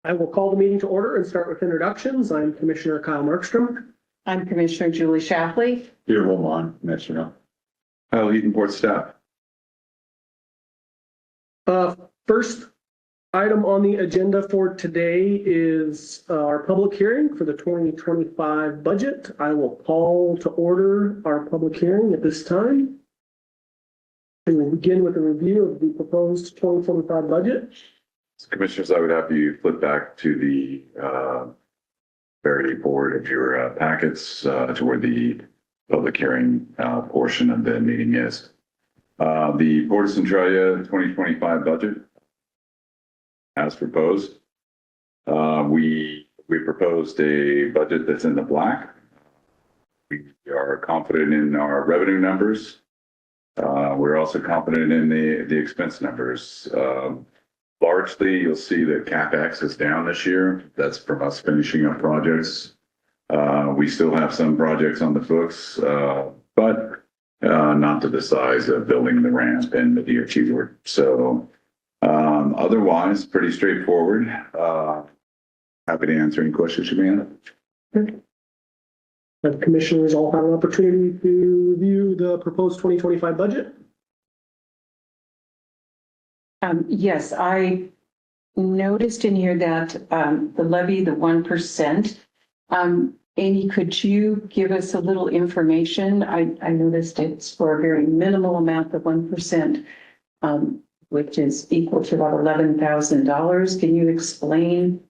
I will call the meeting to order and start with introductions. I'm Commissioner Kyle Markstrom. I'm Commissioner Julie Shapley. Peter Wilmon, Commissioner. Kyle Eaton, Board Staff. First item on the agenda for today is our public hearing for the 2025 budget. I will call to order our public hearing at this time. And we'll begin with a review of the proposed 2025 budget. Commissioners, I would have you flip back to the very forward of your packets to where the public hearing portion of the meeting is. The Port of Centralia 2025 budget as proposed. We proposed a budget that's in the black. We are confident in our revenue numbers. We're also confident in the expense numbers. Largely, you'll see that CapEx is down this year. That's from us finishing up projects. We still have some projects on the books, but not to the size of building the ramp and the DOT work. So otherwise, pretty straightforward. Happy to answer any questions you may have. The commissioners all have an opportunity to review the proposed 2025 budget. Yes, I noticed in here that the levy, the 1%. Amy, could you give us a little information? I noticed it's for a very minimal amount of 1%, which is equal to about $11,000. Can you explain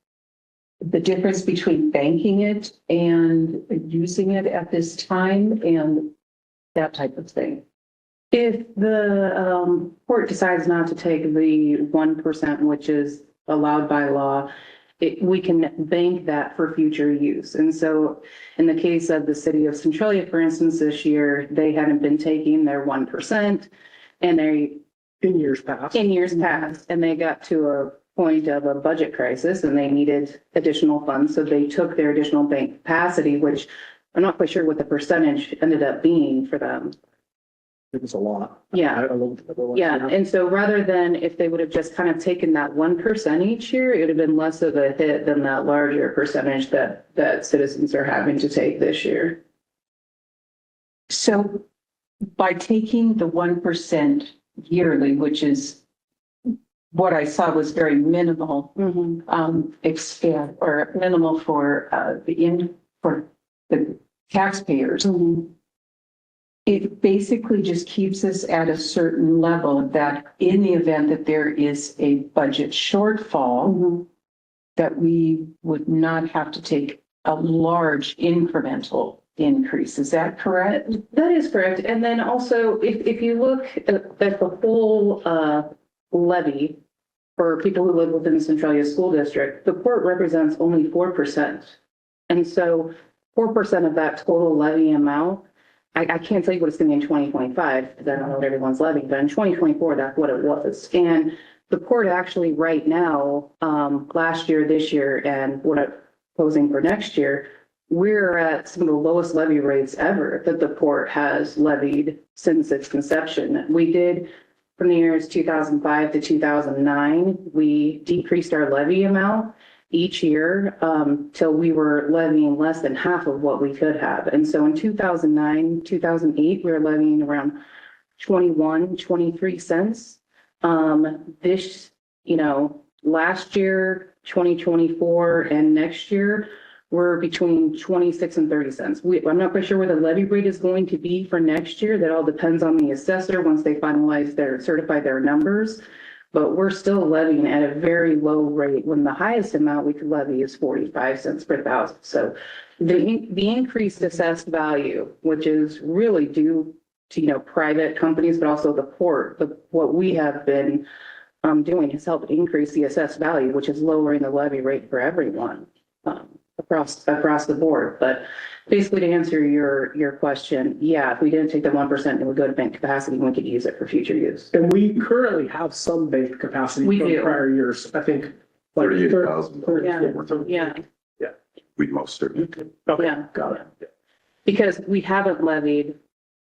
the difference between banking it and using it at this time and that type of thing? If the court decides not to take the 1%, which is allowed by law, we can bank that for future use. And so in the case of the city of Centralia, for instance, this year, they hadn't been taking their 1% and In years past. and they got to a point of a budget crisis and they needed additional funds. So they took their additional bank capacity, which I'm not quite sure what the percentage ended up being for them. It was a lot. Yeah. Yeah, and so rather than if they would have just kind of taken that 1% each year, it would have been less of a hit than that larger percentage that citizens are having to take this year. So by taking the 1% yearly, which is what I saw was very minimal, expand or minimal for the taxpayers. It basically just keeps us at a certain level that in the event that there is a budget shortfall, that we would not have to take a large incremental increase. Is that correct? That is correct. And then also, if you look at the whole levy for people who live within the Centralia School District, the port represents only 4%. And so 4% of that total levy amount, I can't tell you what it's going to be in 2025 because I don't know what everyone's levying, but in 2024, that's what it was. And the port actually right now, last year, this year, and what I'm proposing for next year, we're at some of the lowest levy rates ever that the port has levied since its conception. We did from the years 2005 to 2009, we decreased our levy amount each year till we were levying less than half of what we could have. And so in 2009, 2008, we were levying around 23 cents. This, last year, 2024 and next year, we're between 26 and 30 cents. I'm not quite sure where the levy rate is going to be for next year. That all depends on the assessor once they certify their numbers. But we're still levying at a very low rate when the highest amount we could levy is 45 cents per thousand. So the increased assessed value, which is really due to, private companies, but also the port, what we have been doing has helped increase the assessed value, which is lowering the levy rate for everyone across the board. But basically to answer your question, yeah, if we didn't take the 1%, it would go to bank capacity and we could use it for future use. And we currently have some bank capacity We from do. prior years. I think like 38,000. Yeah. We most certainly. Okay, Yeah. got it. Because we haven't levied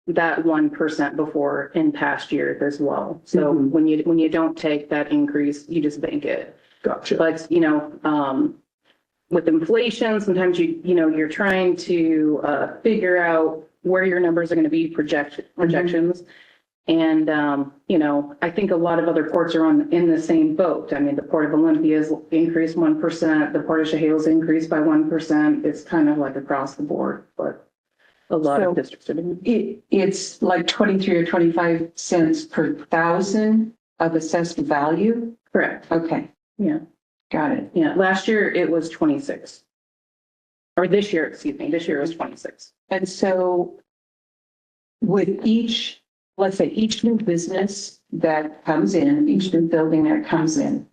that 1% before in past years as well. So when you don't take that increase, you just bank it. Gotcha. But, with inflation, sometimes you're trying to figure out where your numbers are going to be projections. And, I think a lot of other ports are in the same boat. I mean, the Port of Olympia's increased 1%, the Port of Chehal's increased by 1%. It's kind of like across the board, but a lot of districts are doing it. It's like 23 or 25 cents per thousand of assessed value? Correct. Okay, Yeah. got it. Yeah. Last year it was 26. Or this year, excuse me, this year it was 26. And so with each, let's say each new business that comes in, each new building that comes in,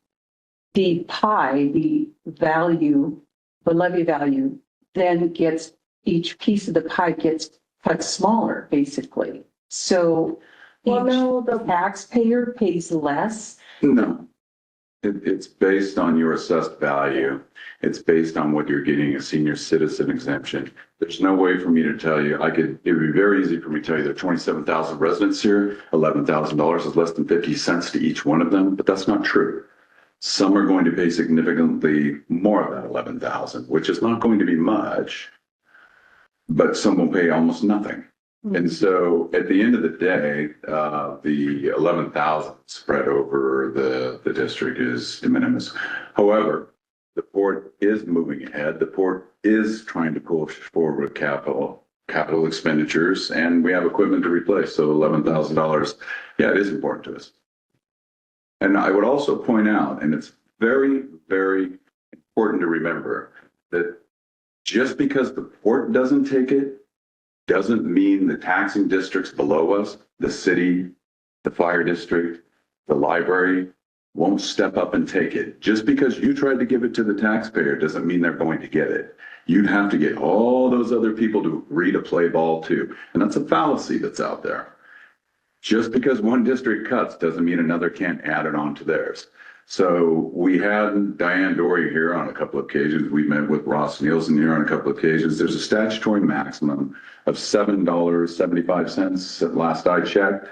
the pie, the value, the levy value, then gets, each piece of the pie gets cut smaller, basically. So Well, no, the taxpayer pays less. No. It's based on your assessed value. It's based on what you're getting a senior citizen exemption. There's no way for me to tell you. It would be very easy for me to tell you there are 27,000 residents here. $11,000 is less than 50 cents to each one of them, but that's not true. Some are going to pay significantly more of that 11,000, which is not going to be much, but some will pay almost nothing. And so at the end of the day, the 11,000 spread over the district is de minimis. However, the port is moving ahead. The port is trying to push forward capital expenditures, and we have equipment to replace. So $11,000, yeah, it is important to us. And I would also point out, and it's very, very important to remember, that just because the port doesn't take it, doesn't mean the taxing districts below us, the city, the fire district, the library, won't step up and take it. Just because you tried to give it to the taxpayer doesn't mean they're going to get it. You'd have to get all those other people to agree to play ball too. And that's a fallacy that's out there. Just because one district cuts doesn't mean another can't add it on to theirs. So we had Diane Dory here on a couple of occasions. We met with Ross Nielsen here on a couple of occasions. There's a statutory maximum of $7.75 at last I checked.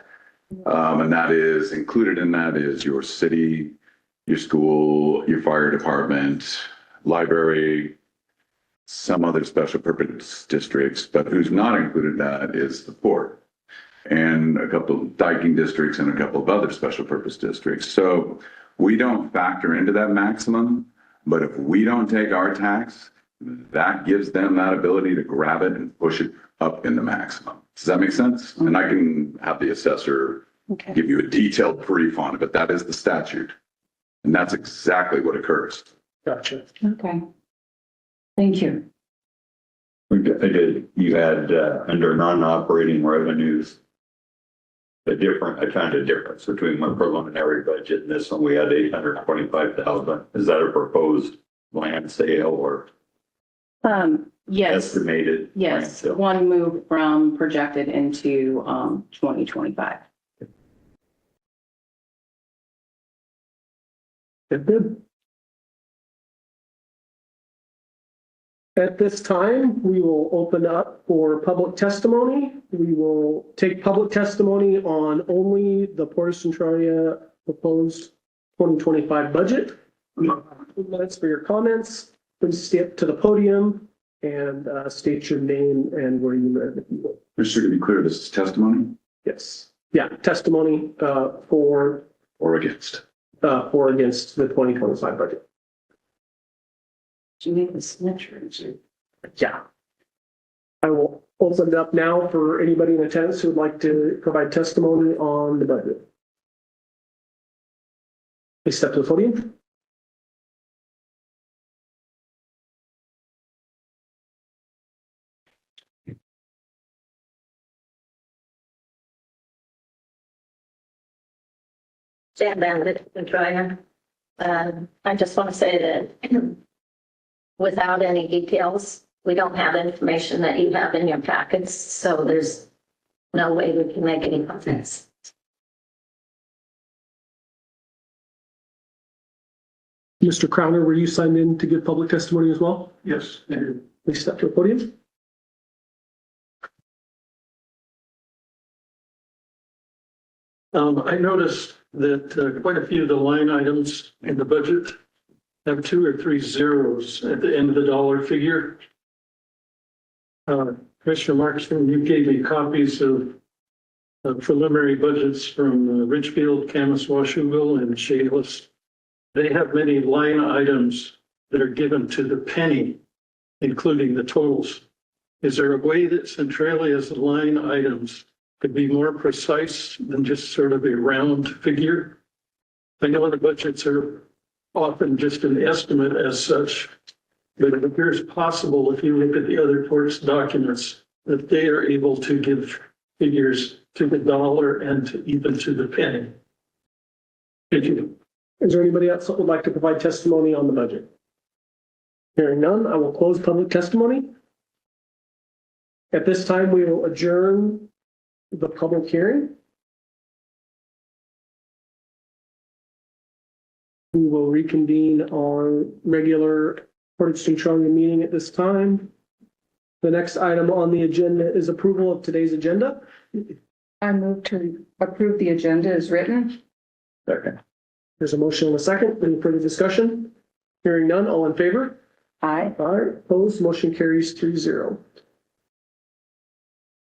And that is included in that is your city, your school, your fire department, library, some other special purpose districts, but who's not included in that is the port and a couple of diking districts and a couple of other special purpose districts. So we don't factor into that maximum, but if we don't take our tax, that gives them that ability to grab it and push it up in the maximum. Does that make sense? And I can have the assessor give you a detailed brief on it, but that is the statute. And that's exactly what occurs. Gotcha. Okay. Thank you. You had under non-operating revenues, a kind of difference between my preliminary budget and this one. We had 825,000. Is that a proposed land sale or Yes. estimated? Yes. Land sale? One move from projected into 2025. Good. At this time, we will open up for public testimony. We will take public testimony on only the Port of Centralia proposed 2025 budget. 2 minutes for your comments. Please step to the podium and state your name and where you live, if you will. Just to be clear, this is testimony Yes. Yeah, testimony for or against? or against the 2025 budget. Do you need the signature? Yeah. I will open it up now for anybody in attendance who would like to provide testimony on the budget. Please step to the podium. Jan Bandit, Victoria. I just want to say that without any details, we don't have information that you have in your packets, so there's no way we can make any comments. Mr. Crowner, were you signed in to give public testimony as well? Yes. Please step to the podium. I noticed that quite a few of the line items in the budget have 2 or 3 zeros at the end of the dollar figure. Commissioner Markstrom, you gave me copies of preliminary budgets from Richfield, Camas, Washougal, and Chehalis. They have many line items that are given to the penny, including the totals. Is there a way that Centralia's line items could be more precise than just sort of a round figure? I know the budgets are often just an estimate as such, but it appears possible if you look at the other ports documents that they are able to give figures to the dollar and even to the penny. Thank you. Is there anybody else that would like to provide testimony on the budget? Hearing none, I will close public testimony. At this time, we will adjourn the public hearing. We will reconvene our regular Portage Centralia meeting at this time. The next item on the agenda is approval of today's agenda. I move to approve the agenda as written. Second. There's a motion and a second. Any further discussion? Hearing none, all in favor? Aye. Aye. Opposed, motion carries 3-0.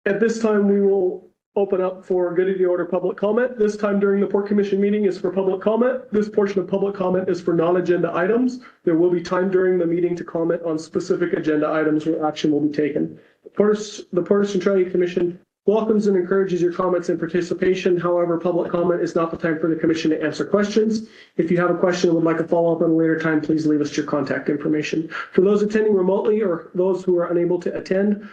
At this time, we will open up for good of the order public comment. This time during the Port Commission meeting is for public comment. This portion of public comment is for non-agenda items. There will be time during the meeting to comment on specific agenda items where action will be taken. The Portage Centralia Commission welcomes and encourages your comments and participation. However, public comment is not the time for the commission to answer questions. If you have a question and would like a follow-up at a later time, please leave us your contact information. For those attending remotely or those who are unable to attend,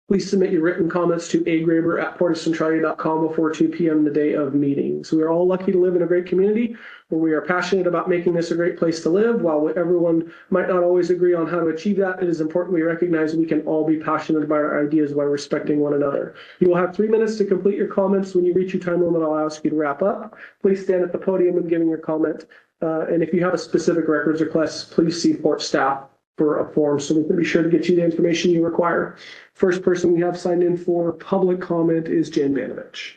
please submit your written comments to agraber@portagecentralia.com before 2 p.m. the day of meetings. We are all lucky to live in a great community where we are passionate about making this a great place to live. While everyone might not always agree on how to achieve that, it is important we recognize we can all be passionate about our ideas while respecting one another. You will have 3 minutes to complete your comments. When you reach your time limit, I'll ask you to wrap up. Please stand at the podium when giving your comment. And if you have a specific records request, please see Port staff for a form so we can be sure to get you the information you require. First person we have signed in for public comment is Jan Banovich.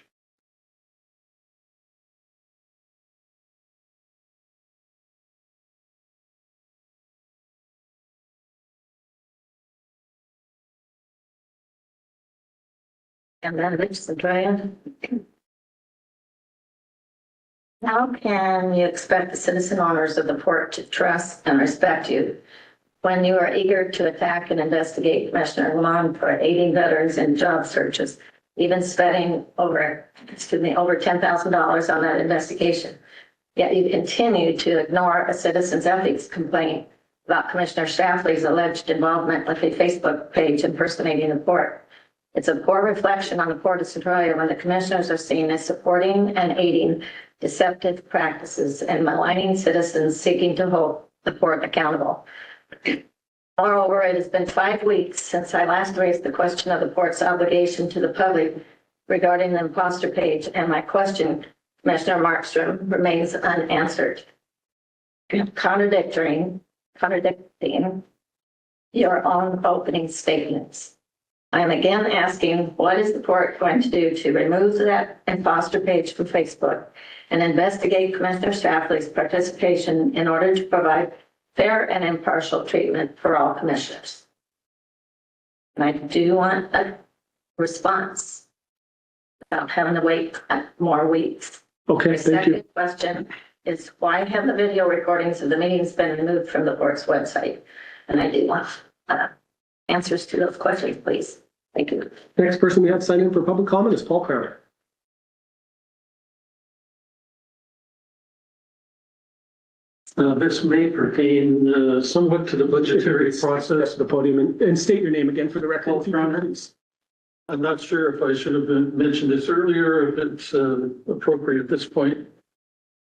And then Rich Centralia. How can you expect the citizen owners of the port to trust and respect you when you are eager to attack and investigate Commissioner Lamont for aiding veterans in job searches, even spending over $10,000 on that investigation? Yet you continue to ignore a citizen's ethics complaint about Commissioner Shafley's alleged involvement with a Facebook page impersonating the port. It's a poor reflection on the Port of Centralia when the commissioners are seen as supporting and aiding deceptive practices and maligning citizens seeking to hold the port accountable. Moreover, it has been 5 weeks since I last raised the question of the port's obligation to the public regarding the imposter page, and my question, Commissioner Markstrom, remains unanswered. Contradicting your own opening statements. I am again asking, what is the port going to do to remove that imposter page from Facebook and investigate Commissioner Shafley's participation in order to provide fair and impartial treatment for all commissioners? And I do want a response without having to wait more weeks. Okay, The thank you. second question is, why have the video recordings of the meetings been removed from the port's website? And I do want answers to those questions, please. Thank you. Next person we have signed in for public comment is Paul Crowder. This may pertain somewhat to the budgetary process. The podium and state your name again for the record. Paul if you can, Crowder. please. I'm not sure if I should have mentioned this earlier, if it's appropriate at this point.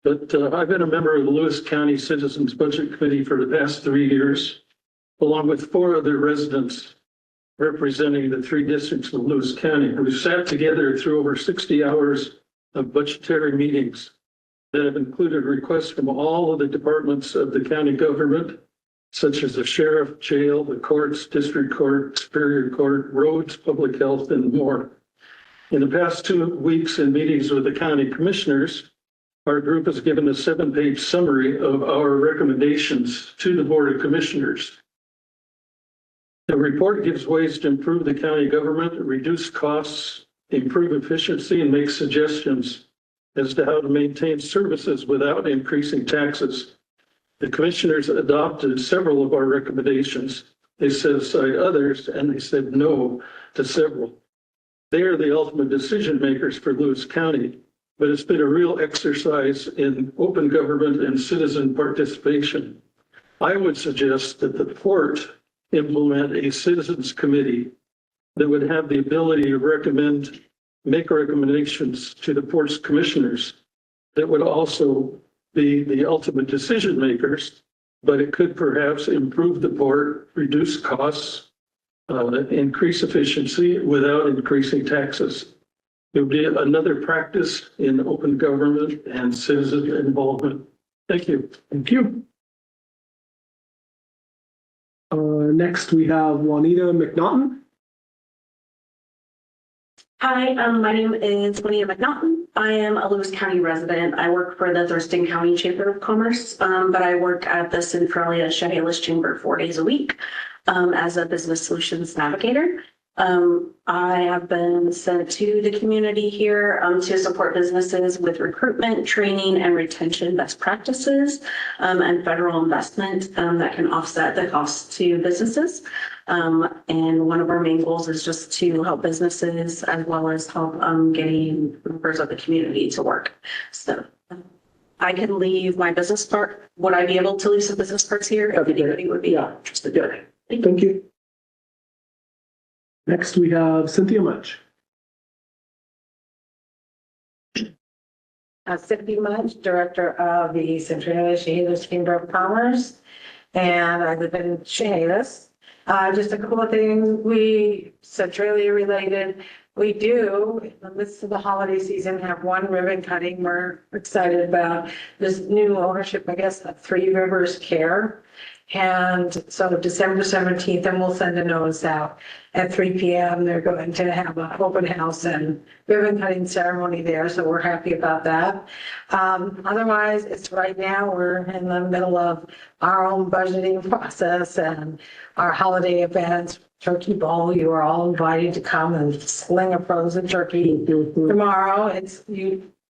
But I've been a member of the Lewis County Citizens Budget Committee for the past 3 years, along with 4 other residents representing the 3 districts of Lewis County, who sat together through over 60 hours of budgetary meetings that have included requests from all of the departments of the county government, such as the sheriff, jail, the courts, district court, superior court, roads, public health, and more. In the past 2 weeks in meetings with the county commissioners, our group has given a 7-page summary of our recommendations to the Board of Commissioners. The report gives ways to improve the county government, reduce costs, improve efficiency, and make suggestions as to how to maintain services without increasing taxes. The commissioners adopted several of our recommendations. They set aside others, and they said no to several. They are the ultimate decision makers for Lewis County, but it's been a real exercise in open government and citizen participation. I would suggest that the port implement a citizens committee that would have the ability to make recommendations to the port's commissioners that would also be the ultimate decision makers, but it could perhaps improve the port, reduce costs, increase efficiency without increasing taxes. It would be another practice in open government and citizen involvement. Thank you. Thank you. Next, we have Juanita McNaughton. Hi, my name is Juanita McNaughton. I am a Lewis County resident. I work for the Thurston County Chamber of Commerce, but I work at the Centralia Chehalis Chamber 4 days a week as a business solutions navigator. I have been sent to the community here to support businesses with recruitment, training, and retention best practices and federal investment that can offset the costs to businesses. And one of our main goals is just to help businesses as well as help getting members of the community to work. So I can leave my business card. Would I be able to leave some business cards here if anybody would be interested? Yeah. Thank you. Next, we have Cynthia Munch. Cynthia Munch, Director of the Centralia Chehalis Chamber of Commerce, and I live in Chehalis. Just a couple of things Centralia related. We do, in the midst of the holiday season, have one ribbon cutting we're excited about. This new ownership, I guess, of Three Rivers Care. And so December 17th, and we'll send a notice out at 3 p.m. They're going to have an open house and ribbon cutting ceremony there. So we're happy about that. Otherwise, it's right now we're in the middle of our own budgeting process and our holiday events. Turkey Bowl, you are all invited to come and sling a frozen turkey tomorrow.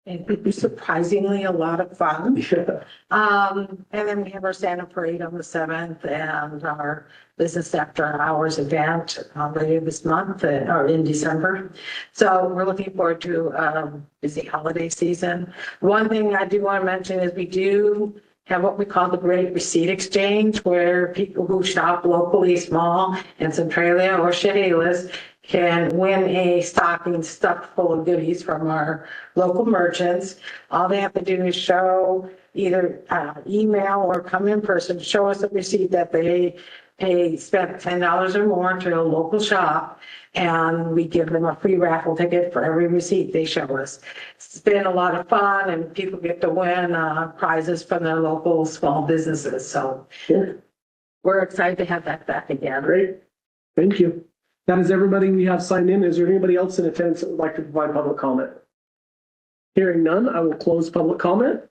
It'd be surprisingly a lot of fun. Yeah. And then we have our Santa Parade on the 7th and our business after hours event later this month or in December. So we're looking forward to a busy holiday season. One thing I do want to mention is we do have what we call the Great Receipt Exchange, where people who shop locally small in Centralia or Chehalis can win a stocking stuffed full of goodies from our local merchants. All they have to do is show either email or come in person, show us a receipt that they spent $10 or more to a local shop, and we give them a free raffle ticket for every receipt they show us. It's been a lot of fun, and people get to win prizes from their local small businesses. So we're excited to have that back again. Great. Thank you. That is everybody we have signed in. Is there anybody else in attendance that would like to provide public comment? Hearing none, I will close public comment.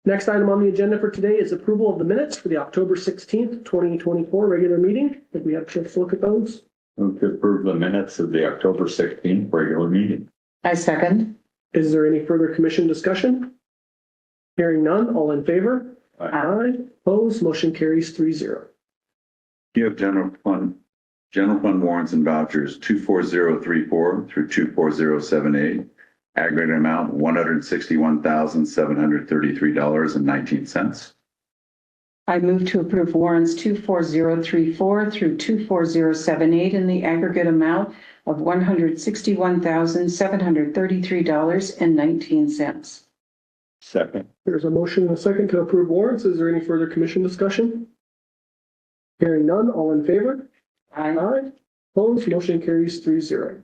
Next item on the agenda for today is approval of the minutes for the October 16th, 2024 regular meeting. If we have a chance to look at those. Move to approve the minutes of the October 16th regular meeting. I second. Is there any further commission discussion? Hearing none, all in favor? Aye. Opposed, motion carries 3-0. You have general fund warrants and vouchers 24034 through 24078. Aggregate amount $161,733.19. I move to approve warrants 24034 through 24078 in the aggregate amount of $161,733.19. Second. There's a motion and a second to approve warrants. Is there any further commission discussion? Hearing none, all in favor? Aye. Opposed, motion carries 3-0.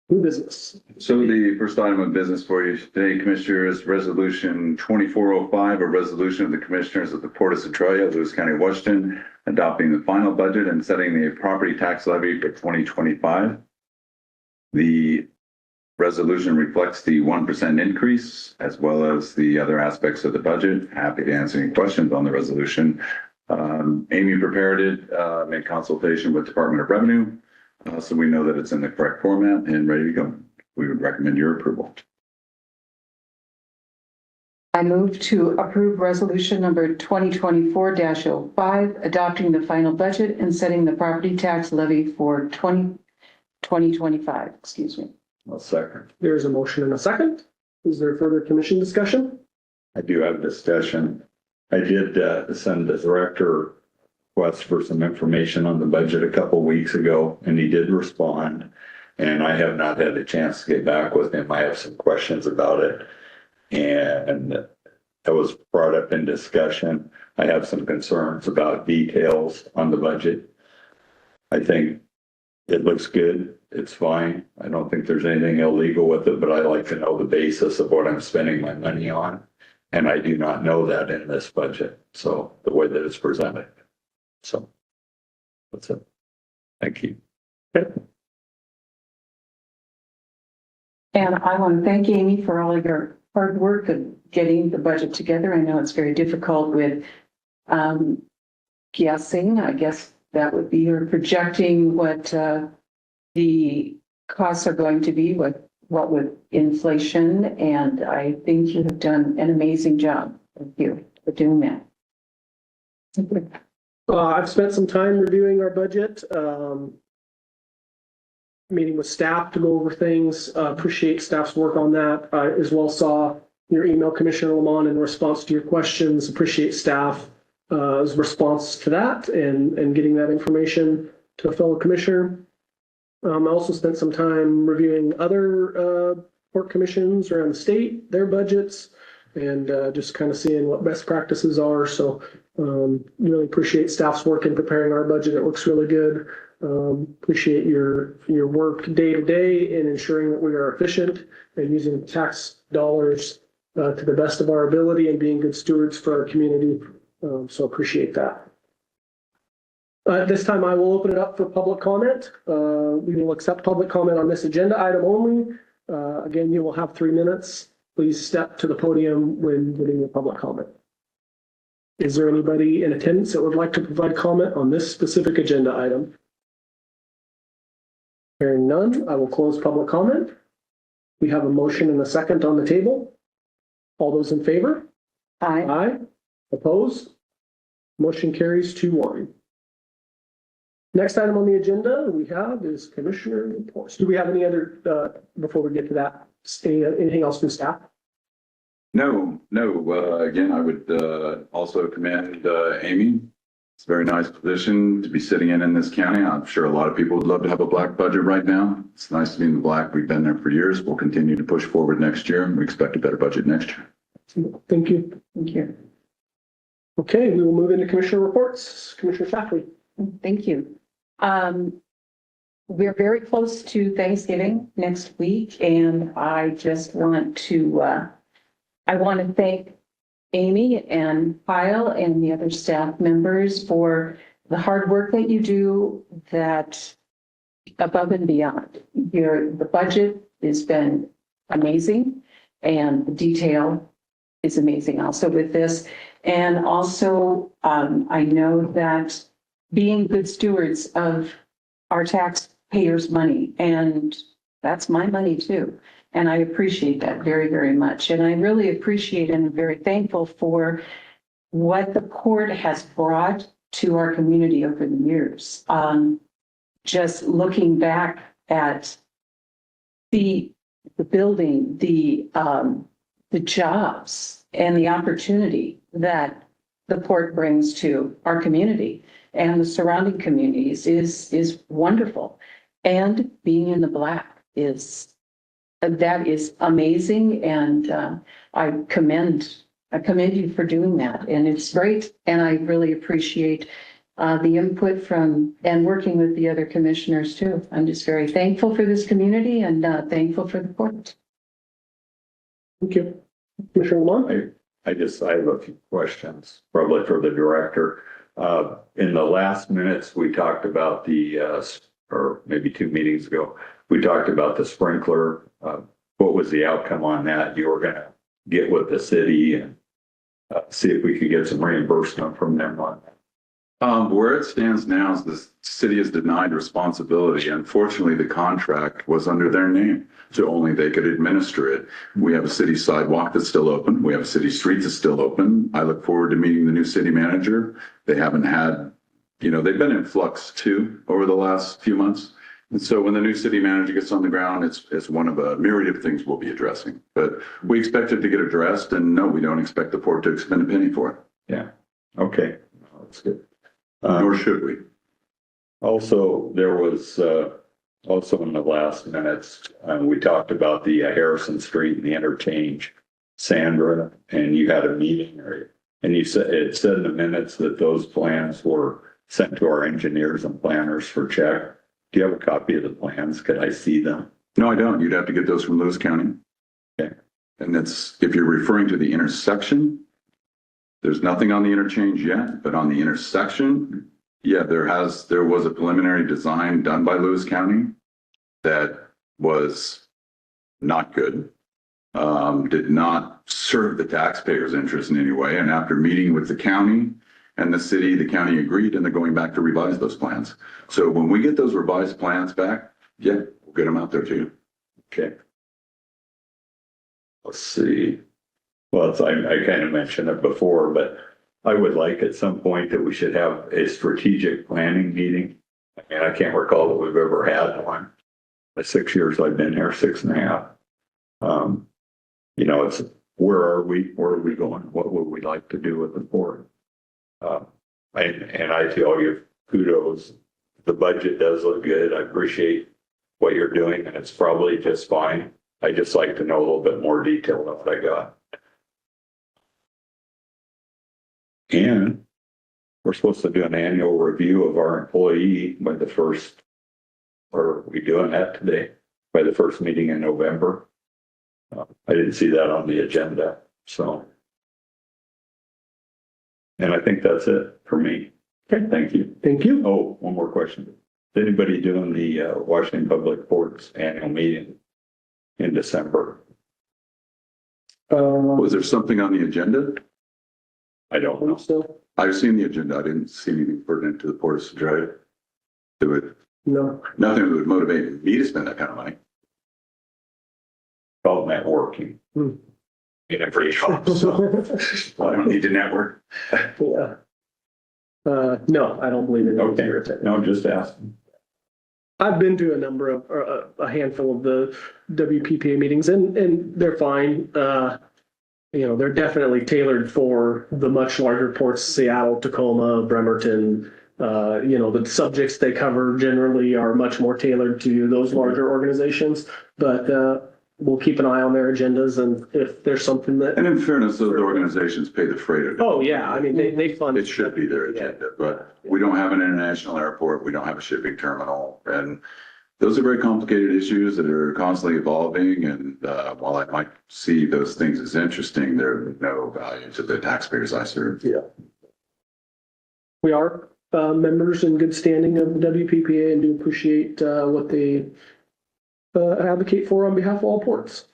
New business. So the first item of business for you today, Commissioners, Resolution 2405, a resolution of the Commissioners of the Port of Centralia, Lewis County, Washington, adopting the final budget and setting the property tax levy for 2025. The Resolution reflects the 1% increase as well as the other aspects of the budget. Happy to answer any questions on the resolution. Amy prepared it, made consultation with Department of Revenue, so we know that it's in the correct format and ready to go. We would recommend your approval. I move to approve resolution number 2024-05, adopting the final budget and setting the property tax levy for 2025, excuse me. I'll second. There's a motion and a second. Is there further commission discussion? I do have discussion. I did send the director request for some information on the budget a couple weeks ago, and he did respond. And I have not had a chance to get back with him. I have some questions about it. And that was brought up in discussion. I have some concerns about details on the budget. I think it looks good. It's fine. I don't think there's anything illegal with it, but I like to know the basis of what I'm spending my money on. And I do not know that in this budget. So the way that it's presented. So that's it. Thank you. Okay. And I want to thank Amy for all of your hard work of getting the budget together. I know it's very difficult with guessing. I guess that would be your projecting what the costs are going to be, what with inflation. And I think you have done an amazing job. Thank you for doing that. I've spent some time reviewing our budget, meeting with staff to go over things. Appreciate staff's work on that. As well saw your email, Commissioner Lamont, in response to your questions. Appreciate staff's response to that and getting that information to a fellow commissioner. I also spent some time reviewing other port commissions around the state, their budgets, and just kind of seeing what best practices are. So really appreciate staff's work in preparing our budget. It looks really good. Appreciate your work day to day in ensuring that we are efficient and using tax dollars to the best of our ability and being good stewards for our community. So appreciate that. At this time, I will open it up for public comment. We will accept public comment on this agenda item only. Again, you will have 3 minutes. Please step to the podium when giving your public comment. Is there anybody in attendance that would like to provide comment on this specific agenda item? Hearing none, I will close public comment. We have a motion and a second on the table. All those in favor? Aye. Aye. Opposed? Motion carries 2-1. Next item on the agenda we have is commissioner reports. Do we have any other, before we get to that, anything else from staff? No. Again, I would also commend Amy. It's a very nice position to be sitting in this county. I'm sure a lot of people would love to have a black budget right now. It's nice to be in the black. We've been there for years. We'll continue to push forward next year, and we expect a better budget next year. Thank you. Thank you. Okay, we will move into commissioner reports. Commissioner Shackley. Thank you. We're very close to Thanksgiving next week, and I just want to thank Amy and Kyle and the other staff members for the hard work that you do, that above and beyond. The budget has been amazing, and the detail is amazing also with this. And also, I know that being good stewards of our taxpayers' money, and that's my money too. And I appreciate that very, very much. And I really appreciate and am very thankful for what the port has brought to our community over the years. Just looking back at the building, the jobs and the opportunity that the port brings to our community and the surrounding communities is wonderful. And being in the black is amazing. And I commend you for doing that. And it's great. And I really appreciate the input from and working with the other commissioners too. I'm just very thankful for this community and thankful for the port. Thank you. Commissioner Lamont? I have a few questions, probably for the director. In the last minutes, we talked about or maybe 2 meetings ago, we talked about the sprinkler. What was the outcome on that? You were gonna get with the city and see if we could get some reimbursement from them on that. Where it stands now is the city is denied responsibility. Unfortunately, the contract was under their name, so only they could administer it. We have a city sidewalk that's still open. We have a city street that's still open. I look forward to meeting the new city manager. They haven't had, they've been in flux too over the last few months. And so when the new city manager gets on the ground, it's one of a myriad of things we'll be addressing. But we expect it to get addressed, and no, we don't expect the port to expend a penny for it. Yeah. Okay. That's good. Nor should we. Also, there was also in the last minutes, we talked about the Harrison Street and the interchange, Sandra, and you had a meeting, and you said it said in the minutes that those plans were sent to our engineers and planners for check. Do you have a copy of the plans? Can I see them? No, I don't. You'd have to get those from Lewis County. Okay. And that's, if you're referring to the intersection, there's nothing on the interchange yet, but on the intersection, yeah, there was a preliminary design done by Lewis County that was not good. Did not serve the taxpayers' interest in any way. And after meeting with the county and the city, the county agreed, and they're going back to revise those plans. So when we get those revised plans back, yeah, we'll get them out there to you. Okay. Let's see. Well, I kind of mentioned it before, but I would like at some point that we should have a strategic planning meeting. I mean, I can't recall that we've ever had one. The 6 years I've been here, 6.5. It's where are we going? What would we like to do with the port? And I tell you, kudos. The budget does look good. I appreciate what you're doing, and it's probably just fine. I just like to know a little bit more detail than what I got. And we're supposed to do an annual review of our employee by the first, or are we doing that today? By the first meeting in November. I didn't see that on the agenda, so. And I think that's it for me. Okay, thank you. Thank you. Oh, one more question. Is anybody doing the Washington Public Ports annual meeting in December? Was there something on the agenda? I don't know. So, I've seen the agenda. I didn't see anything pertinent to the Ports to Drive. To it. no. Nothing that would motivate me to spend that kind of money. Called networking. In every job, so I don't need to network. Yeah. No, I don't believe it. Okay, no, just asking. I've been to a number of, a handful of the WPPA meetings, and they're fine. They're definitely tailored for the much larger ports, Seattle, Tacoma, Bremerton. The subjects they cover generally are much more tailored to those larger organizations, but we'll keep an eye on their agendas, and if there's something that. And in fairness, those organizations pay the freighter. Oh, yeah, I mean, they fund. It should be their agenda, but we don't have an international airport. We don't have a shipping terminal. And those are very complicated issues that are constantly evolving. And while I might see those things as interesting, they're of no value to the taxpayers I serve. Yeah. We are members in good standing of the WPPA and do appreciate what they advocate for on behalf of all ports.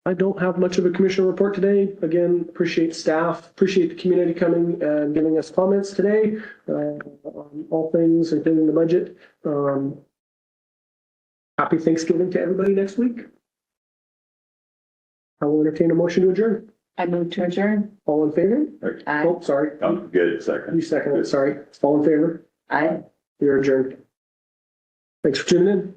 I don't have much of a commissioner report today. Again, appreciate staff, appreciate the community coming and giving us comments today on all things, including the budget. Happy Thanksgiving to everybody next week. I will entertain a motion to adjourn. I move to adjourn. All in favor? Aye. Oh, sorry. I'm good, second. You second it, sorry. All in favor? Aye. We are adjourned. Thanks for tuning in.